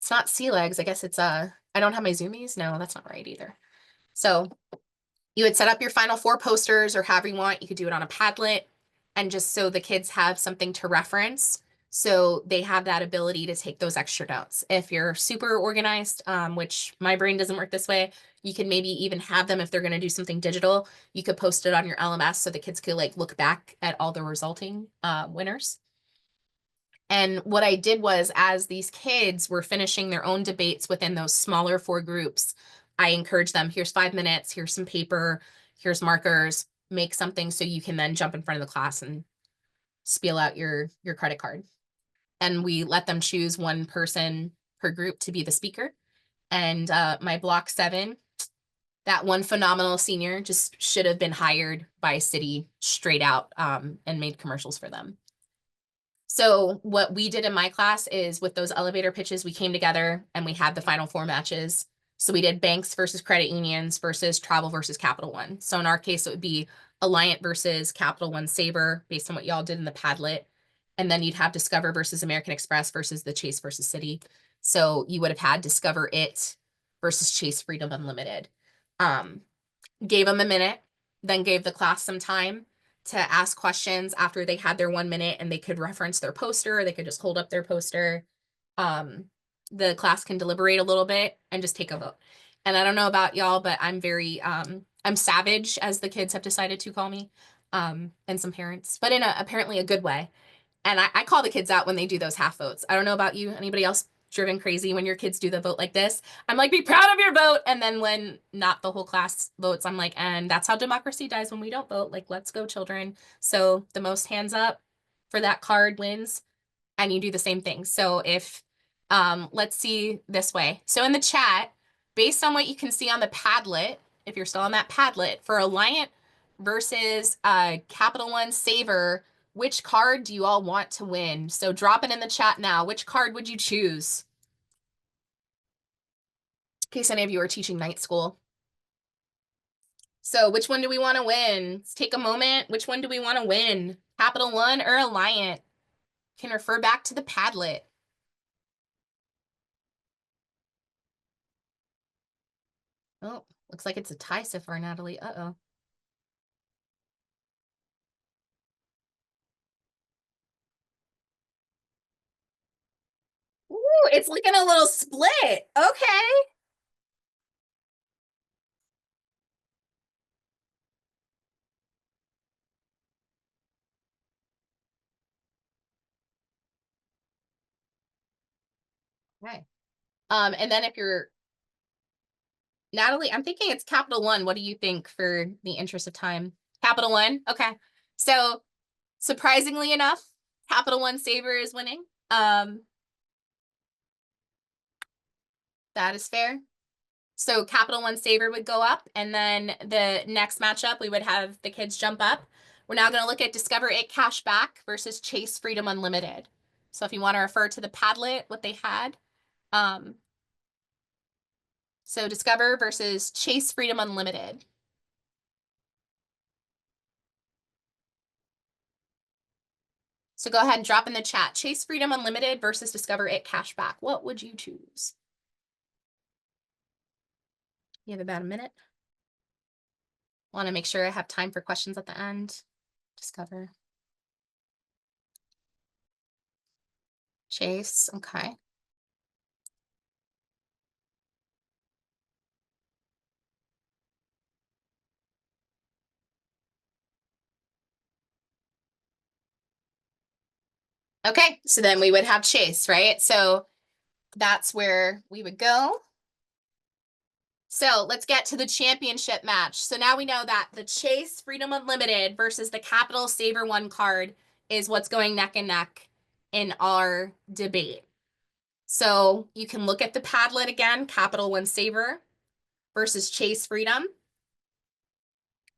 It's not sea legs. I guess it's I don't have my zoomies. No, that's not right either. So you would set up your final four posters or however you want. You could do it on a Padlet, and just so the kids have something to reference. So they have that ability to take those extra notes. If you're super organized, which my brain doesn't work this way, you can maybe even have them, if they're going to do something digital, you could post it on your LMS so the kids could like look back at all the resulting winners. And what I did was, as these kids were finishing their own debates within those smaller four groups, I encouraged them, here's 5 minutes, here's some paper, here's markers, make something so you can then jump in front of the class and spiel out your credit card. And we let them choose one person per group to be the speaker. And my block 7, that one phenomenal senior just should have been hired by Citi straight out, and made commercials for them. So what we did in my class is, with those elevator pitches, we came together and we had the final four matches. So we did banks versus credit unions versus travel versus Capital One. So in our case, it would be Alliant versus Capital One Saver, based on what y'all did in the Padlet. And then you'd have Discover versus American Express versus the Chase versus Citi. So you would have had Discover It versus Chase Freedom Unlimited. Gave them a minute, then gave the class some time to ask questions after they had their 1 minute, and they could reference their poster, or they could just hold up their poster. the class can deliberate a little bit and just take a vote. And I don't know about y'all, but I'm very I'm savage, as the kids have decided to call me, and some parents, but in a apparently a good way. And I call the kids out when they do those half votes. I don't know about you. Anybody else driven crazy when your kids do the vote like this? I'm like, be proud of your vote. And then when not the whole class votes, I'm like, and that's how democracy dies when we don't vote. Like, let's go, children. So the most hands up for that card wins. And you do the same thing. So if, let's see this way. So in the chat, based on what you can see on the Padlet, if you're still on that Padlet, for Alliant versus Capital One Saver, which card do you all want to win? So drop it in the chat now. Which card would you choose? In case any of you are teaching night school. So which one do we want to win? Let's take a moment. Which one do we want to win? Capital One or Alliant? Can refer back to the Padlet. Oh, looks like it's a tie so far, Natalie. Uh-oh. Ooh, it's looking a little split. Okay. Okay. And then if you're Natalie, I'm thinking it's Capital One. What do you think for the interest of time? Capital One? Okay. So surprisingly enough, Capital One Saver is winning. That is fair. So Capital One Saver would go up, and then the next matchup, we would have the kids jump up. We're now going to look at Discover It Cash Back versus Chase Freedom Unlimited. So if you want to refer to the Padlet, what they had. So Discover versus Chase Freedom Unlimited. So go ahead and drop in the chat. Chase Freedom Unlimited versus Discover It Cashback. What would you choose? You have about a minute. Want to make sure I have time for questions at the end. Discover. Chase, okay. Okay, so then we would have Chase, right? So that's where we would go. So let's get to the championship match. So now we know that the Chase Freedom Unlimited versus the Capital Saver One card is what's going neck and neck in our debate. So you can look at the Padlet again, Capital One Saver versus Chase Freedom.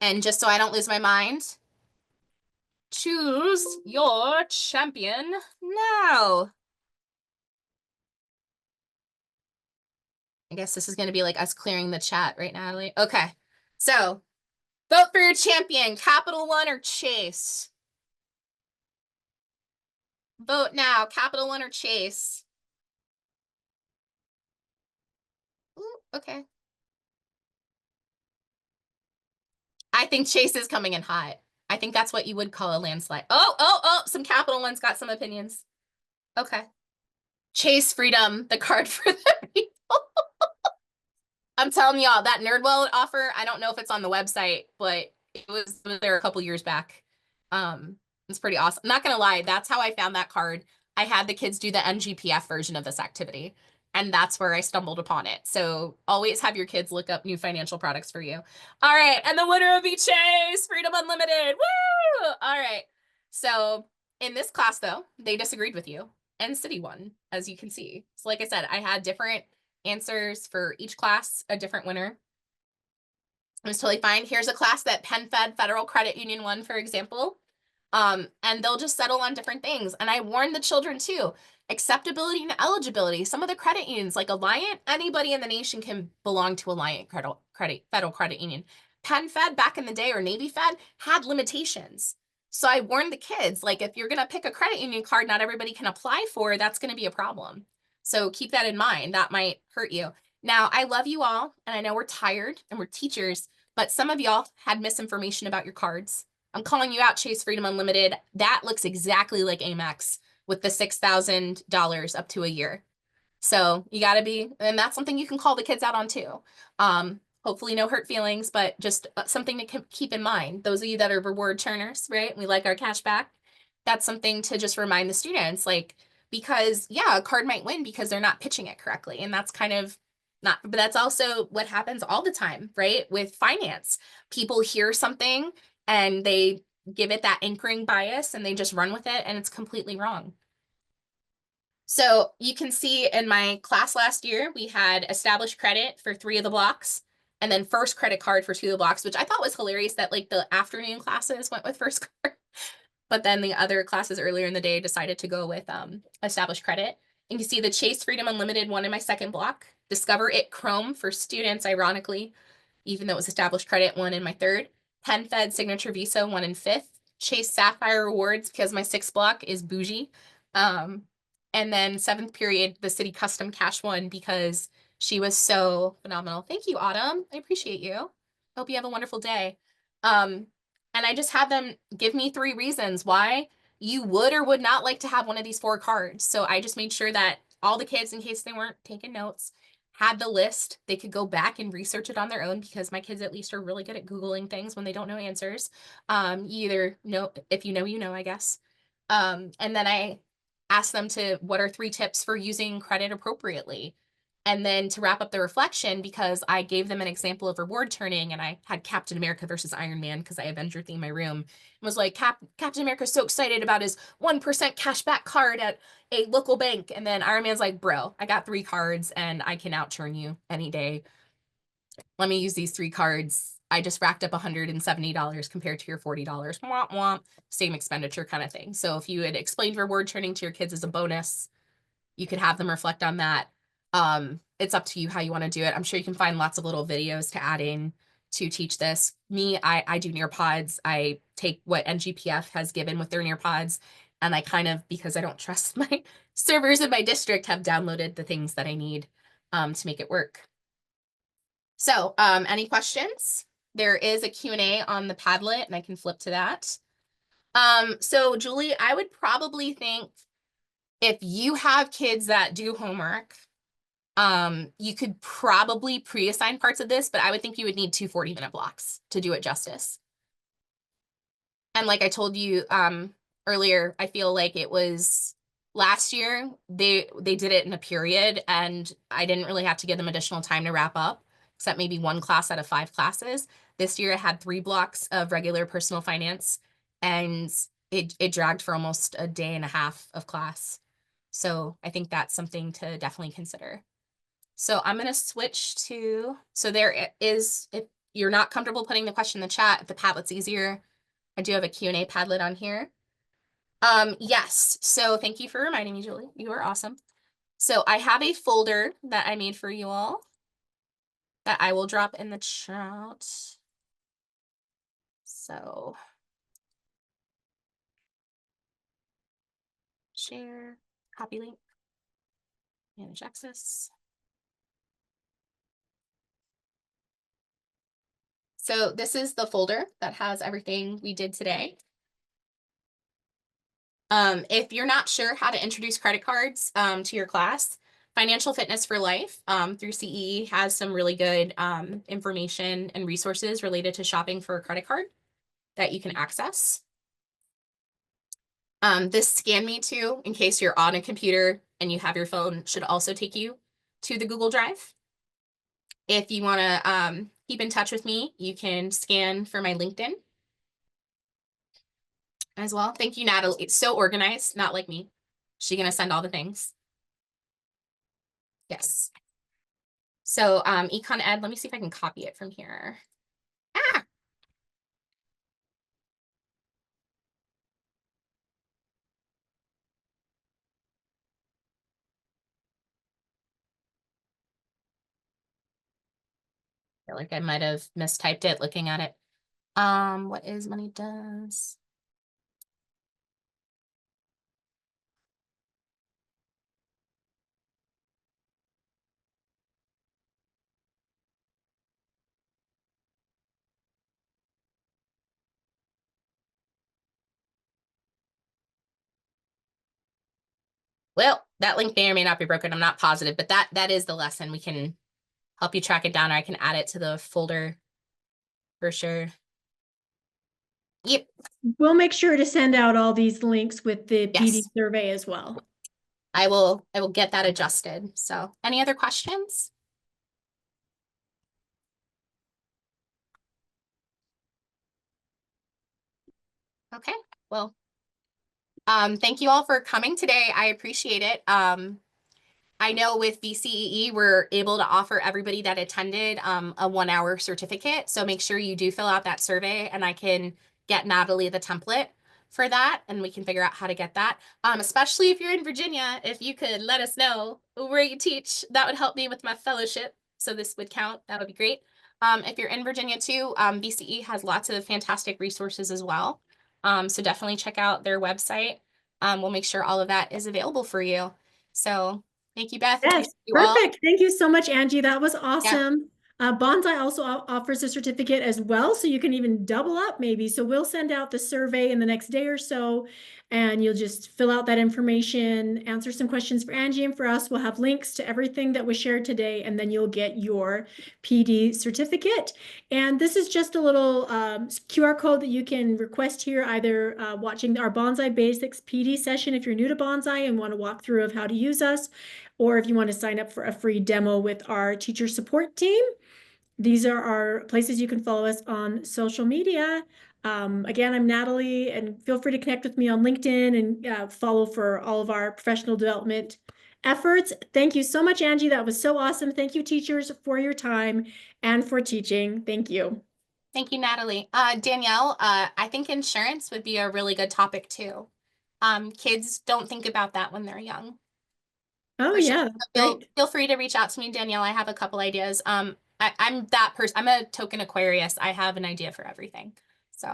And just so I don't lose my mind, choose your champion now. I guess this is going to be like us clearing the chat, right, Natalie? Okay. So vote for your champion, Capital One or Chase. Vote now, Capital One or Chase. Ooh, okay. I think Chase is coming in hot. I think that's what you would call a landslide. Oh, some Capital One's got some opinions. Okay. Chase Freedom, the card for the people. I'm telling y'all, that Nerd Wallet offer, I don't know if it's on the website, but it was there a couple years back. It's pretty awesome. I'm not gonna lie, that's how I found that card. I had the kids do the NGPF version of this activity, and that's where I stumbled upon it. So always have your kids look up new financial products for you. All right, and the winner will be Chase Freedom Unlimited. Woo! All right. So in this class, though, they disagreed with you, and City won, as you can see. So like I said, I had different answers for each class, a different winner. It was totally fine. Here's a class that PenFed Federal Credit Union won, for example. And they'll just settle on different things. And I warned the children too, acceptability and eligibility. Some of the credit unions, like Alliant, anybody in the nation can belong to Alliant Federal Credit Union. PenFed back in the day, or Navy Fed, had limitations. So I warned the kids, like, if you're going to pick a credit union card not everybody can apply for, that's going to be a problem. So keep that in mind. That might hurt you. Now, I love you all, and I know we're tired and we're teachers, but some of y'all had misinformation about your cards. I'm calling you out, Chase Freedom Unlimited. That looks exactly like Amex with the $6,000 up to a year. So you got to be, and that's something you can call the kids out on too. Hopefully no hurt feelings, but just something to keep in mind. Those of you that are reward turners, right? We like our cash back. That's something to just remind the students, like, because yeah, a card might win because they're not pitching it correctly. And that's kind of not, but that's also what happens all the time, right? With finance, people hear something and they give it that anchoring bias and they just run with it and it's completely wrong. So you can see in my class last year, we had established credit for 3 of the blocks and then first credit card for 2 of the blocks, which I thought was hilarious that like the afternoon classes went with first card, but then the other classes earlier in the day decided to go with established credit. And you see the Chase Freedom Unlimited one in my second block, Discover It Chrome for students, ironically, even though it was established credit one in my third, PenFed Signature Visa one in fifth, Chase Sapphire Rewards because my sixth block is bougie. And then seventh period, the City Custom Cash one because she was so phenomenal. Thank you, Autumn. I appreciate you. Hope you have a wonderful day. And I just had them give me 3 reasons why you would or would not like to have one of these 4 cards. So I just made sure that all the kids, in case they weren't taking notes, had the list. They could go back and research it on their own because my kids at least are really good at Googling things when they don't know answers. You either know, if you know, you know, I guess. And then I asked them to, what are 3 tips for using credit appropriately? And then to wrap up the reflection, because I gave them an example of reward turning and I had Captain America versus Iron Man because I Avenger themed my room and was like, Captain America's so excited about his 1% cashback card at a local bank. And then Iron Man's like, bro, I got 3 cards and I can outturn you any day. Let me use these 3 cards. I just racked up $170 compared to your $40. Womp womp, same expenditure kind of thing. So if you had explained reward turning to your kids as a bonus, you could have them reflect on that. It's up to you how you want to do it. I'm sure you can find lots of little videos to add in to teach this. Me, I do Nearpods. I take what NGPF has given with their Nearpods, and I kind of, because I don't trust my servers in my district, have downloaded the things that I need to make it work. So any questions? There is a Q&A on the Padlet, and I can flip to that. So Julie, I would probably think if you have kids that do homework, you could probably pre-assign parts of this, but I would think you would need 2 40-minute blocks to do it justice. And like I told you earlier, I feel like it was last year, they did it in a period and I didn't really have to give them additional time to wrap up, except maybe 1 class out of 5 classes. This year I had 3 blocks of regular personal finance and it dragged for almost a day and a half of class. So I think that's something to definitely consider. So I'm going to switch to, so there is, if you're not comfortable putting the question in the chat, if the Padlet's easier, I do have a Q&A Padlet on here. Yes, so thank you for reminding me, Julie. You are awesome. So I have a folder that I made for you all that I will drop in the chat. So share, copy link, manage access. So this is the folder that has everything we did today. If you're not sure how to introduce credit cards to your class, Financial Fitness for Life through CEE has some really good information and resources related to shopping for a credit card that you can access. This Scan Me To, in case you're on a computer and you have your phone, should also take you to the Google Drive. If you want to keep in touch with me, you can scan for my LinkedIn as well. Thank you, Natalie. It's so organized, not like me. She's going to send all the things. Yes. So Econ Ed, let me see if I can copy it from here. Ah! I feel like I might have mistyped it looking at it. What is money does? Well, that link may or may not be broken. I'm not positive, but that is the lesson. We can help you track it down, or I can add it to the folder for sure. Yep. We'll make sure to send out all these links with the PD Yes. survey as well. I will get that adjusted. So any other questions? Okay. Well, thank you all for coming today. I appreciate it. I know with VCEE, we're able to offer everybody that attended a 1 hour certificate. So make sure you do fill out that survey, and I can get Natalie the template for that, and we can figure out how to get that. Especially if you're in Virginia, if you could let us know where you teach, that would help me with my fellowship. So this would count. That would be great. If you're in Virginia too, VCE has lots of fantastic resources as well. So definitely check out their website. We'll make sure all of that is available for you. So thank you, Beth. Yes, Appreciate you all. perfect. Thank you so much, Angie. That was Yeah. awesome. Banzai also offers a certificate as well, so you can even double up maybe. So we'll send out the survey in the next day or so, and you'll just fill out that information, answer some questions for Angie and for us. We'll have links to everything that was shared today, and then you'll get your PD certificate. And this is just a little QR code that you can request here, either watching our Banzai Basics PD session if you're new to Banzai and want to walk through of how to use us, or if you want to sign up for a free demo with our teacher support team. These are our places you can follow us on social media. Again, I'm Natalie, and feel free to connect with me on LinkedIn and follow for all of our professional development efforts. Thank you so much, Angie. That was so awesome. Thank you, teachers, for your time and for teaching. Thank you. Thank you, Natalie. Danielle, I think insurance would be a really good topic too. Kids don't think about that when they're young. Oh, For sure. yeah, Feel great. feel free to reach out to me, Danielle. I have a couple ideas. I'm that person. I'm a token Aquarius. I have an idea for everything. So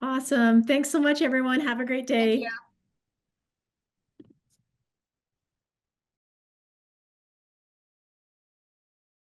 Awesome. Thanks so much, everyone. Have a great thank day. you.